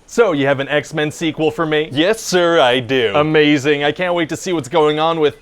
So, you have an X-Men sequel for me? Yes, sir, I do. Amazing. I can't wait to see what's going on with,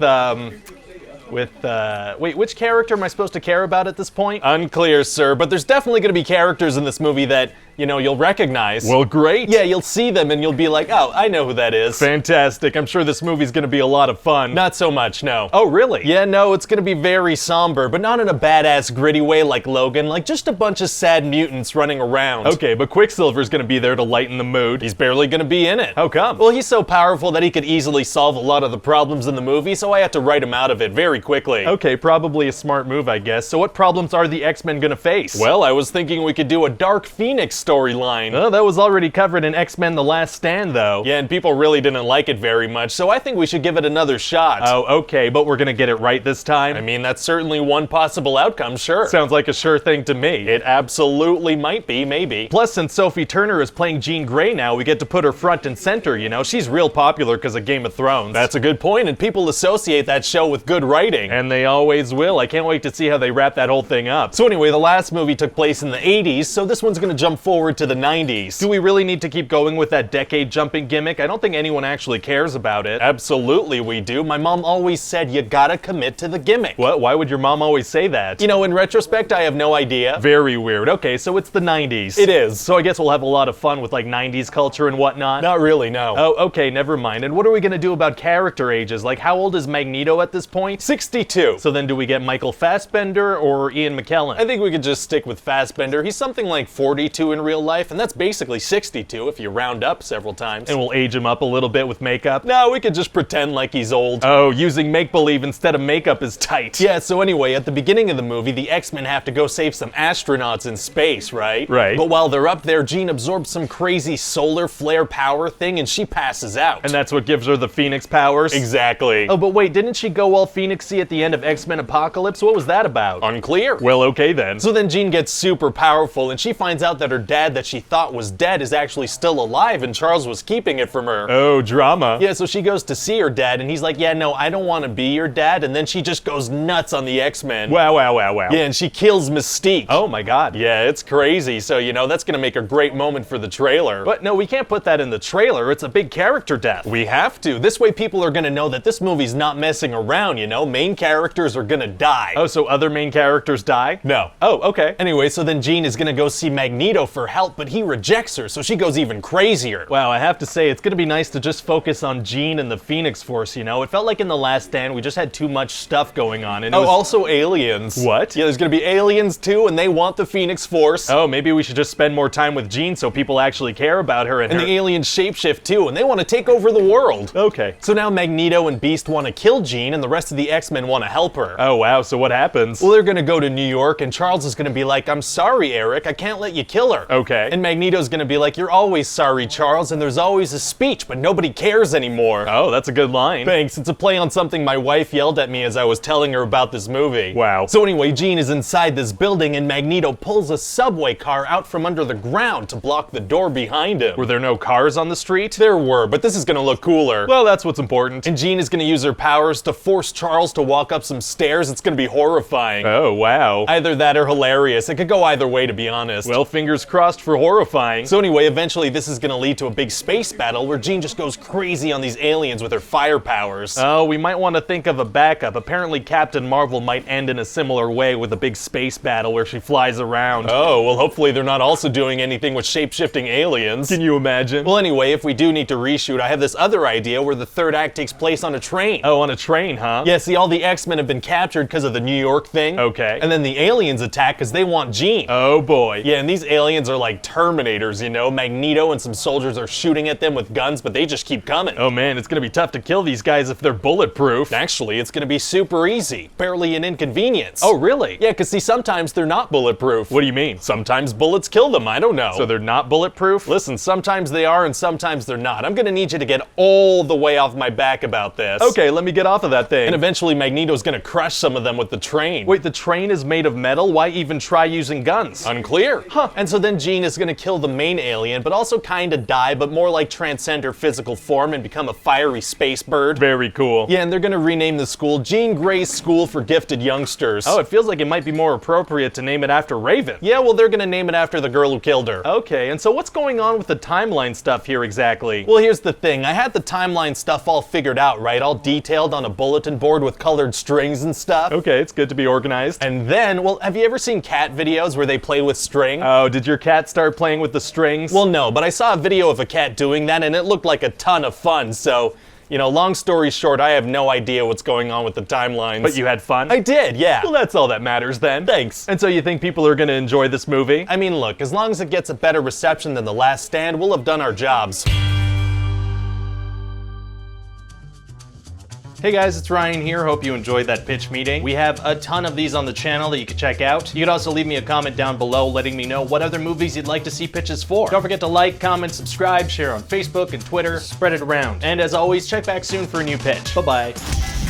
wait, which character am I supposed to care about at this point? Unclear, sir, but there's definitely going to be characters in this movie that, you know, you'll recognize. Well, great. Yeah, you'll see them and you'll be like, oh, I know who that is. Fantastic. I'm sure this movie's gonna be a lot of fun. Not so much, no. Oh, really? Yeah, no, it's gonna be very somber, but not in a badass, gritty way like Logan, like just a bunch of sad mutants running around. Okay, but Quicksilver's gonna be there to lighten the mood. He's barely gonna be in it. How come? Well, he's so powerful that he could easily solve a lot of the problems in the movie, so I had to write him out of it very quickly. Okay, probably a smart move, I guess. So what problems are the X-Men gonna face? Well, I was thinking we could do a Dark Phoenix storyline. Oh, that was already covered in X-Men The Last Stand, though. Yeah, and people really didn't like it very much, so I think we should give it another shot. Oh, okay, but we're gonna get it right this time? I mean, that's certainly one possible outcome, sure. Sounds like a sure thing to me. It absolutely might be, maybe. Plus, since Sophie Turner is playing Jean Grey now, we get to put her front and center, you know? She's real popular because of Game of Thrones. That's a good point, and people associate that show with good writing. And they always will. I can't wait to see how they wrap that whole thing up. So anyway, the last movie took place in the 80s, so this one's gonna jump forward to the 90s. Do we really need to keep going with that decade jumping gimmick? I don't think anyone actually cares about it. Absolutely we do. My mom always said you gotta commit to the gimmick. What? Why would your mom always say that? You know, in retrospect, I have no idea. Very weird. Okay, so it's the 90s. It is. So I guess we'll have a lot of fun with like 90s culture and whatnot. Not really, no. Oh, okay, never mind. And what are we gonna do about character ages? Like, how old is Magneto at this point? 62. So then do we get Michael Fassbender or Ian McKellen? I think we could just stick with Fassbender. He's something like 42 in real life, and that's basically 62 if you round up several times. And we'll age him up a little bit with makeup? No, we could just pretend like he's old. Oh, using make-believe instead of makeup is tight. Yeah, so anyway, at the beginning of the movie, the X-Men have to go save some astronauts in space, right? Right. But while they're up there, Jean absorbs some crazy solar flare power thing, and she passes out. And that's what gives her the Phoenix powers? Exactly. Oh, but wait, didn't she go all Phoenixy at the end of X-Men Apocalypse? What was that about? Unclear. Well, okay then. So then Jean gets super powerful, and she finds out that her dad that she thought was dead is actually still alive, and Charles was keeping it from her. Oh, drama. Yeah, so she goes to see her dad, and he's like, yeah, no, I don't want to be your dad, and then she just goes nuts on the X-Men. Wow, wow, wow, wow. Yeah, and she kills Mystique. Oh my god. Yeah, it's crazy, so, you know, that's gonna make a great moment for the trailer. But no, we can't put that in the trailer. It's a big character death. We have to. This way people are gonna know that this movie's not messing around, you know? Main characters are gonna die. Oh, so other main characters die? No. Oh, okay. Anyway, so then Jean is gonna go see Magneto for help, but he rejects her, so she goes even crazier. Wow, I have to say, it's gonna be nice to just focus on Jean and the Phoenix Force, you know? It felt like in The Last Stand, we just had too much stuff going on, and it Oh, was... also aliens. What? Yeah, there's gonna be aliens too, and they want the Phoenix Force. Oh, maybe we should just spend more time with Jean so people actually care about her and And her... the aliens shapeshift too, and they want to take over the world. Okay. So now Magneto and Beast want to kill Jean, and the rest of the X-Men want to help her. Oh, wow, so what happens? Well, they're gonna go to New York, and Charles is gonna be like, I'm sorry, Eric, I can't let you kill her. Okay. And Magneto's gonna be like, you're always sorry, Charles, and there's always a speech, but nobody cares anymore. Oh, that's a good line. Thanks, it's a play on something my wife yelled at me as I was telling her about this movie. Wow. So anyway, Jean is inside this building, and Magneto pulls a subway car out from under the ground to block the door behind him. Were there no cars on the street? There were, but this is gonna look cooler. Well, that's what's important. And Jean is gonna use her powers to force Charles to walk up some stairs. It's gonna be horrifying. Oh, wow. Either that or hilarious. It could go either way, to be honest. Well, fingers crossed for horrifying. So anyway, eventually this is gonna lead to a big space battle where Jean just goes crazy on these aliens with her fire powers. Oh, we might want to think of a backup. Apparently Captain Marvel might end in a similar way with a big space battle where she flies around. Oh, well hopefully they're not also doing anything with shape-shifting aliens. Can you imagine? Well anyway, if we do need to reshoot, I have this other idea where the third act takes place on a train. Oh, on a train, huh? Yeah, see, all the X-Men have been captured because of the New York thing. Okay. And then the aliens attack because they want Jean. Oh boy. Yeah, and these aliens are like Terminators, you know? Magneto and some soldiers are shooting at them with guns, but they just keep coming. Oh man, it's gonna be tough to kill these guys if they're bulletproof. Actually, it's gonna be super easy. Barely an inconvenience. Oh, really? Yeah, because see, sometimes they're not bulletproof. What do you mean? Sometimes bullets kill them, I don't know. So they're not bulletproof? Listen, sometimes they are and sometimes they're not. I'm gonna need you to get all the way off my back about this. Okay, let me get off of that thing. And eventually Eventually, Magneto's gonna crush some of them with the train. Wait, the train is made of metal? Why even try using guns? Unclear. Huh. And so then Jean is gonna kill the main alien, but also kinda die, but more like transcend her physical form and become a fiery space bird. Very cool. Yeah, and they're gonna rename the school Jean Grey's School for Gifted Youngsters. Oh, it feels like it might be more appropriate to name it after Raven. Yeah, well, they're gonna name it after the girl who killed her. Okay, and so what's going on with the timeline stuff here exactly? Well, here's the thing. I had the timeline stuff all figured out, right? All detailed on a bulletin board with colored strings and stuff. Okay, it's good to be organized. And then, well, have you ever seen cat videos where they play with string? Oh, did your cat start playing with the strings? Well, no, but I saw a video of a cat doing that and it looked like a ton of fun, so, you know, long story short, I have no idea what's going on with the timelines. But you had fun? I did, yeah. Well, that's all that matters then. Thanks. And so you think people are gonna enjoy this movie? I mean, look, as long as it gets a better reception than The Last Stand, we'll have done our jobs. Hey guys, it's Ryan here. Hope you enjoyed that pitch meeting. We have a ton of these on the channel that you can check out. You can also leave me a comment down below letting me know what other movies you'd like to see pitches for. Don't forget to like, comment, subscribe, share on Facebook and Twitter, spread it around. And as always, check back soon for a new pitch. Bye-bye.